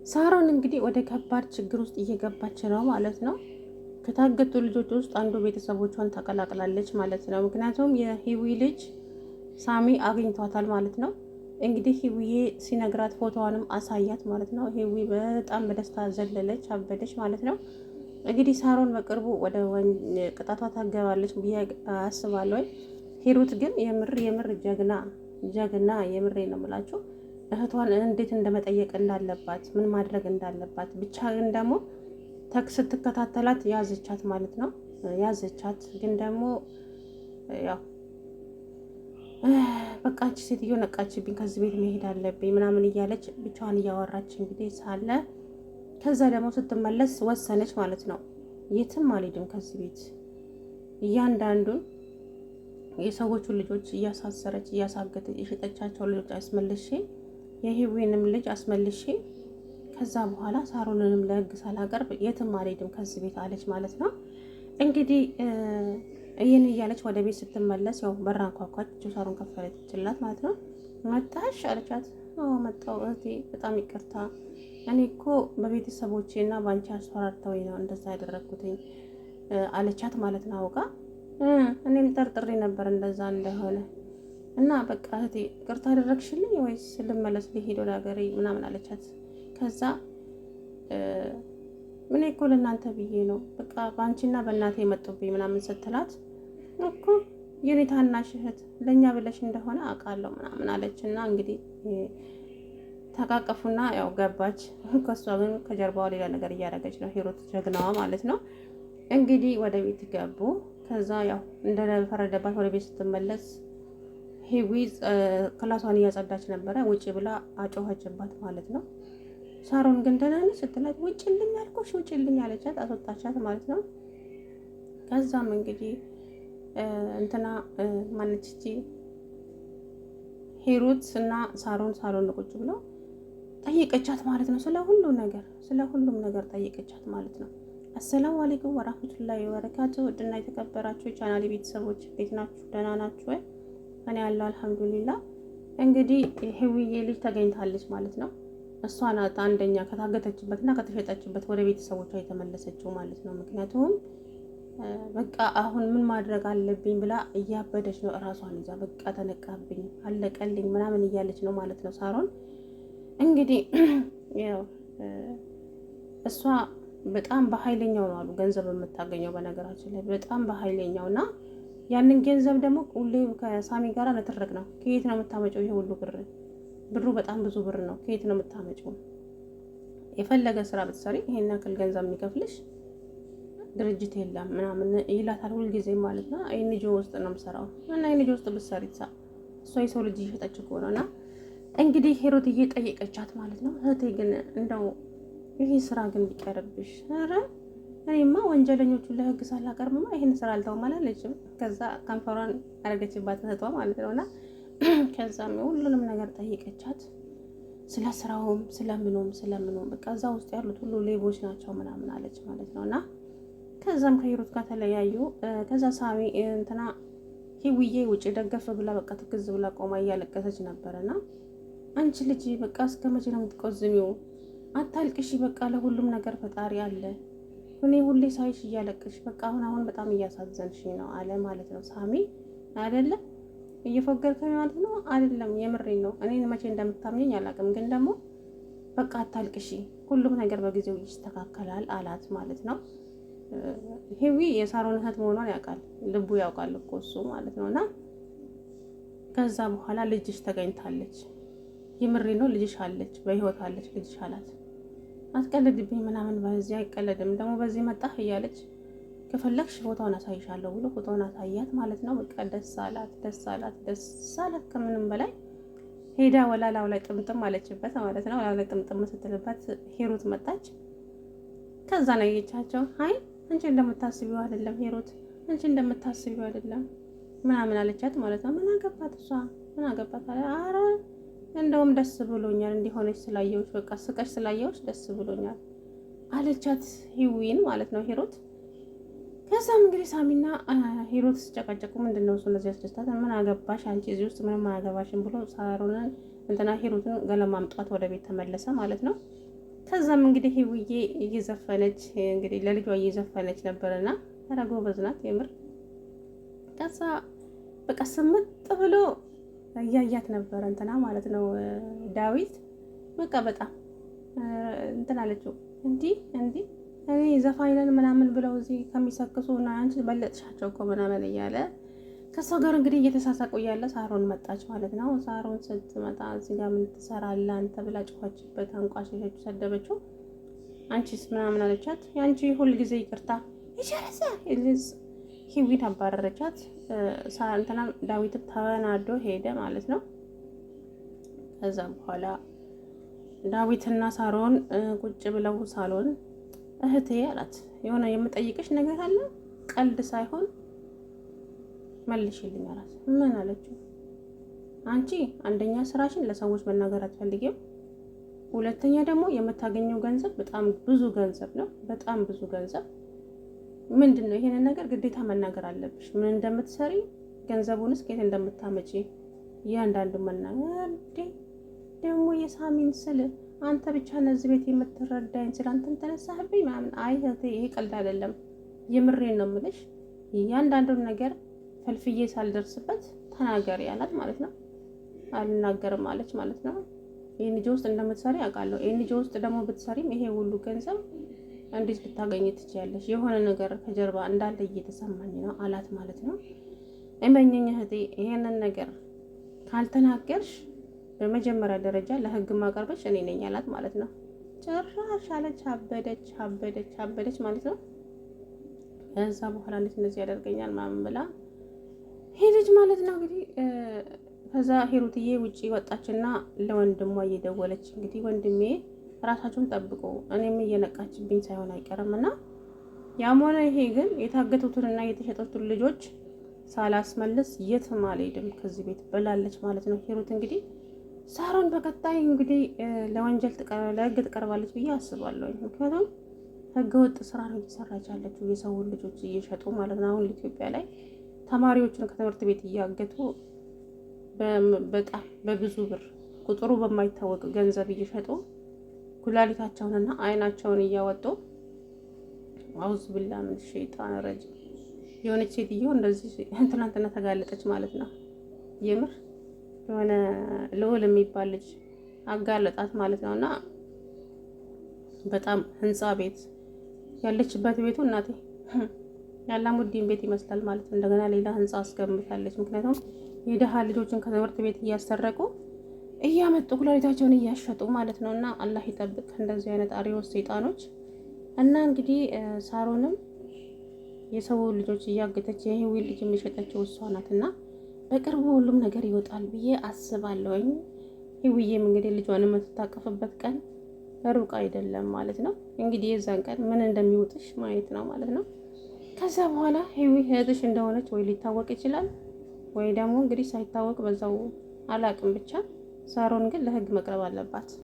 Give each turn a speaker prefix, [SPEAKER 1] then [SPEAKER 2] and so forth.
[SPEAKER 1] ሳሮን እንግዲህ ወደ ከባድ ችግር ውስጥ እየገባች ነው ማለት ነው። ከታገቱ ልጆች ውስጥ አንዱ ቤተሰቦቿን ተቀላቅላለች ማለት ነው። ምክንያቱም የሂዊ ልጅ ሳሚ አግኝቷታል ማለት ነው። እንግዲህ ሂዊዬ ሲነግራት ፎቶዋንም አሳያት ማለት ነው። ሂዊ በጣም በደስታ ዘለለች፣ አበደች ማለት ነው። እንግዲህ ሳሮን በቅርቡ ወደ ቅጣቷ ታገባለች ብዬ አስባለሁ። ሂሩት ግን የምር ጀግና የምሬ ነው የምላችሁ እህቷን እንዴት እንደመጠየቅ እንዳለባት ምን ማድረግ እንዳለባት ብቻ ግን ደግሞ ስትከታተላት ያዘቻት ማለት ነው። ያዘቻት ግን ደግሞ ያው በቃ አንቺ ሴትዮ ነቃችብኝ፣ ከዚህ ቤት መሄድ አለብኝ ምናምን እያለች ብቻዋን እያወራች እንግዲህ ሳለ ከዛ ደግሞ ስትመለስ ወሰነች ማለት ነው። የትም አልሄድም ከዚህ ቤት እያንዳንዱን የሰዎቹን ልጆች እያሳሰረች እያሳገተች የሸጠቻቸው ልጆች አስመልሼ የሂዊንም ልጅ አስመልሼ ከዛ በኋላ ሳሮንንም ለህግ ሳላቀርብ የትም አልሄድም ከዚህ ቤት አለች ማለት ነው። እንግዲህ ይህን እያለች ወደ ቤት ስትመለስ ያው በር አንኳኳች። ሳሮን ከፈተችላት ማለት ነው። መጣሽ አለቻት። መጣሁ እህቴ፣ በጣም ይቅርታ፣ እኔ እኮ በቤተሰቦቼ እና በአንቺ አስፈራርተውኝ ነው እንደዛ ያደረግኩትኝ አለቻት ማለት ነው። አውቃ እኔም ጠርጥሬ ነበር እንደዛ እንደሆነ እና በቃ እህቴ ይቅርታ አደረግሽልኝ ወይስ ልመለስ ሊሄድ ወደ ሀገሬ ምናምን አለቻት። ከዛ ምን እኮ ለእናንተ ብዬ ነው በቃ በአንቺና በእናቴ የመጡብኝ ምናምን ስትላት እኮ የኔ ታናሽ እህት ለእኛ ብለሽ እንደሆነ አውቃለሁ ምናምን አለች። እና እንግዲህ ተቃቀፉና ያው ገባች። ከሷ ግን ከጀርባዋ ሌላ ነገር እያደረገች ነው ሂሩት ጀግናዋ ማለት ነው። እንግዲህ ወደ ቤት ገቡ። ከዛ ያው እንደፈረደባት ወደ ቤት ስትመለስ ሂዊ ክላሷን እያጸዳች ነበረ። ውጭ ብላ አጮኸችባት ማለት ነው። ሳሮን ግን ደህና ነሽ ስትላት ውጭልኝ አልኩሽ ውጭልኝ አለቻት። አስወጣቻት ማለት ነው። ከዛም እንግዲህ እንትና ማነች እቺ ሂሩት እና ሳሮን ቁጭ ብለው ጠይቀቻት ማለት ነው። ስለ ሁሉም ነገር ጠይቀቻት ማለት ነው። አሰላሙ አለይኩም ወራህመቱላሂ ወበረካቱ። ውድና የተከበራችሁ የቻናሌ ቤተሰቦች እንዴት ናችሁ? ደህና ናችሁ ወይ? እኔ ያለው አልሐምዱሊላህ። እንግዲህ ሂዊዬ ልጅ ተገኝታለች ማለት ነው። እሷ ናት አንደኛ ከታገተችበትና ከተሸጠችበት ወደ ቤተሰቦቿ የተመለሰችው ማለት ነው። ምክንያቱም በቃ አሁን ምን ማድረግ አለብኝ ብላ እያበደች ነው እራሷን ይዛ። በቃ ተነቃብኝ፣ አለቀልኝ ምናምን እያለች ነው ማለት ነው ሳሮን። እንግዲህ ያው እሷ በጣም በኃይለኛው ነው አሉ ገንዘብ የምታገኘው በነገራችን ላይ በጣም በኃይለኛው እና ያንን ገንዘብ ደግሞ ሁሌ ከሳሚ ጋር ንትርክ ነው። ከየት ነው የምታመጪው ይሄ ሁሉ ብር? ብሩ በጣም ብዙ ብር ነው። ከየት ነው የምታመጪው? የፈለገ ስራ ብትሰሪ ይሄን ያክል ገንዘብ የሚከፍልሽ ድርጅት የለም ምናምን ይላታል ሁልጊዜ ማለት ነው። ኤንጂ ውስጥ ነው የምሰራው እና ኤንጂ ውስጥ ብትሰሪ እሷ የሰው ልጅ እየሸጠች እኮ ነው። እና እንግዲህ ሂሩት እየጠየቀቻት ማለት ነው። እህቴ ግን እንደው ይሄ ስራ ግን ቢቀርብሽ፣ ኧረ እኔማ ወንጀለኞቹን ለህግ ሳላቀርብማ ይሄን ስራ አልተውም አላለችም። ከዛ ከንፈሯን አረገችባት እህቷ ማለት ነውና ከዛም ሁሉንም ነገር ጠይቀቻት። ስለ ስራውም ስለምኑም በቃ እዛ ውስጥ ያሉት ሁሉ ሌቦች ናቸው ምናምን አለች ማለት ነውና ከዛም ከሂሩት ጋር ተለያዩ። ከዛ ሳሚ እንትና ሂዊዬ ውጭ ደገፍ ብላ በቃ ትክዝ ብላ ቆማ እያለቀሰች ነበርና አንቺ ልጅ በቃ እስከ መቼ ነው የምትቆዝሚው? አታልቅሽ፣ በቃ ለሁሉም ነገር ፈጣሪ አለ። እኔ ሁሌ ሳይሽ እያለቅሽ በቃ አሁን በጣም እያሳዘንሽ ነው አለ ማለት ነው ሳሚ። አይደለም እየፎገርከኝ ማለት ነው አይደለም፣ የምሬን ነው። እኔ መቼ እንደምታምኘኝ አላውቅም፣ ግን ደግሞ በቃ አታልቅሽ፣ ሁሉም ነገር በጊዜው ይስተካከላል አላት ማለት ነው። ሂዊ የሳሮን እህት መሆኗን ያውቃል፣ ልቡ ያውቃል እኮ እሱ ማለት ነውና ከዛ በኋላ ልጅሽ ተገኝታለች፣ የምሬ ነው ልጅሽ አለች፣ በህይወት አለች ልጅሽ አላት። አትቀልድብኝ ምናምን በዚህ አይቀለድም ደግሞ በዚህ መጣህ እያለች ከፈለግሽ ፎቶውን አሳይሻለሁ ብሎ ፎቶውን አሳያት ማለት ነው። በቃ ደስ አላት ከምንም በላይ ሄዳ ወላላው ላይ ጥምጥም አለችበት ማለት ነው። ወላላው ላይ ጥምጥም ስትልበት ሂሩት መጣች። ከዛ ነው የቻቸው አይ አንቺ እንደምታስቢው አይደለም ሂሩት፣ አንቺ እንደምታስቢው አይደለም ምናምን አለቻት ማለት ነው። ምን አገባት አለ። ኧረ እንደውም ደስ ብሎኛል እንዲሆነች ስላየሁሽ፣ በቃ ስቀሽ ስላየሁሽ ደስ ብሎኛል አለቻት ሂዊን ማለት ነው ሂሩት። ከዛም እንግዲህ ሳሚና ሂሩት ሲጨቃጨቁ ምንድነው እሱ እንደዚህ ያስደስታት? ምን አገባሽ አንቺ እዚህ ውስጥ ምንም አያገባሽም ብሎ ሳሮንን እንትና ሂሩትን ገለማምጧት ወደ ቤት ተመለሰ ማለት ነው። ከዛም እንግዲህ ህውዬ እየዘፈነች እንግዲህ ለልጇ እየዘፈነች ነበርና ኧረ ጎበዝ ናት የምር። ከዛ በቃ ስምጥ ብሎ እያያት ነበረ እንትና ማለት ነው ዳዊት። በቃ በጣም እንትን አለችው እንዲህ እኔ ዘፋኝ ነን ምናምን ብለው እዚህ ከሚሰክሱ እና አንቺ በለጥሻቸው እኮ ምናምን እያለ ከሷ ጋር እንግዲህ እየተሳሳቁ እያለ ሳሮን መጣች ማለት ነው። ሳሮን ስትመጣ እዚህ ጋር ምን ትሰራለህ አንተ ብላ ጮኸችበት፣ አንቋሸሸችው፣ ሰደበችው። አንቺስ ምናምን አለቻት። ያንቺ ሁል ጊዜ ይቅርታ ይጨረሰ ሂዊን አባረረቻት። እንትና ዳዊትም ተናዶ ሄደ ማለት ነው። ከዛ በኋላ ዳዊትና ሳሮን ቁጭ ብለው ሳሎን እህቴ አላት የሆነ የምጠይቅሽ ነገር አለ ቀልድ ሳይሆን መልሽልኝ አላት። ምን አለችው? አንቺ አንደኛ ስራሽን ለሰዎች መናገር አትፈልጊም፣ ሁለተኛ ደግሞ የምታገኘው ገንዘብ በጣም ብዙ ገንዘብ ነው፣ በጣም ብዙ ገንዘብ። ምንድነው ይሄንን ነገር ግዴታ መናገር አለብሽ። ምን እንደምትሰሪ ገንዘቡንስ ከየት እንደምታመጪ እያንዳንዱ መናገር። ደግሞ የሳሚን ስል አንተ ብቻ ነዚህ ቤት የምትረዳኝ ስለ አንተን ተነሳህብኝ ምናምን። አይ እህቴ ይሄ ቀልድ አይደለም፣ የምሬን ነው የምልሽ። እያንዳንዱን ነገር ፈልፍዬ ሳልደርስበት ተናገሪ ያላት ማለት ነው። አልናገርም አለች ማለት ነው። ኤንጂ ውስጥ እንደምትሰሪ አውቃለሁ። ኤንጂ ውስጥ ደግሞ ብትሰሪም ይሄ ሁሉ ገንዘብ እንዴት ልታገኝ ትችያለሽ? የሆነ ነገር ከጀርባ እንዳለ እየተሰማኝ ነው አላት ማለት ነው። እመኚኝ እህቴ ይሄንን ነገር ካልተናገርሽ በመጀመሪያ ደረጃ ለህግ ማቀርበሽ እኔ ነኝ አላት ማለት ነው። ጭራሽ አለች። አበደች ማለት ነው። ከዛ በኋላ እንዴት እንደዚህ ያደርገኛል ምናምን ብላ ሄደች ማለት ነው። እንግዲህ ከዛ ሂሩትዬ ውጪ ወጣችና ለወንድሟ እየደወለች እንግዲህ ወንድሜ ራሳችሁን ጠብቁ፣ እኔም እየነቃችብኝ ሳይሆን አይቀርምና ያም ሆነ ይሄ ግን የታገቱትንና የተሸጡትን ልጆች ሳላስመልስ የትም አልሄድም ከዚህ ቤት ብላለች ማለት ነው ሂሩት። እንግዲህ ሳሮን በቀጣይ እንግዲህ ለወንጀል ለህግ ትቀርባለች ብዬ አስባለሁ። ምክንያቱም ህገ ወጥ ስራ ነው እየሰራች ያለችው፣ የሰውን ልጆች እየሸጡ ማለት ነው። አሁን ኢትዮጵያ ላይ ተማሪዎችን ከትምህርት ቤት እያገቱ በጣም በብዙ ብር ቁጥሩ በማይታወቅ ገንዘብ እየሸጡ ኩላሊታቸውንና አይናቸውን እያወጡ አውዝ ብላ ምን ሸይጣን ረጅ የሆነች ሴትዮ እንደዚህ ትናንትና ተጋለጠች ማለት ነው። የምር የሆነ ልዑል የሚባል ልጅ አጋለጣት ማለት ነውና በጣም ህንጻ ቤት ያለችበት ቤቱ እናቴ ያላሙዲን ቤት ይመስላል ማለት ነው። እንደገና ሌላ ህንጻ አስገምታለች። ምክንያቱም የደሃ ልጆችን ከትምህርት ቤት እያሰረቁ እያመጡ ኩላሊታቸውን እያሸጡ ማለት ነውና አላህ ይጠብቅ እንደዚህ አይነት አሪዎስ ሰይጣኖች። እና እንግዲህ ሳሮንም የሰው ልጆች እያገተች የህዊ ልጅ የሚሸጠችው እሷ ናትና በቅርቡ ሁሉም ነገር ይወጣል ብዬ አስባለሁኝ። ህዊዬም እንግዲህ ልጇን የምትታቀፍበት ቀን ሩቅ አይደለም ማለት ነው። እንግዲህ የዛን ቀን ምን እንደሚወጥሽ ማየት ነው ማለት ነው። ከዛ በኋላ ህዊ እህትሽ እንደሆነች ወይ ሊታወቅ ይችላል ወይ ደግሞ እንግዲህ ሳይታወቅ በዛው አላቅም። ብቻ ሳሮን ግን ለህግ መቅረብ አለባት።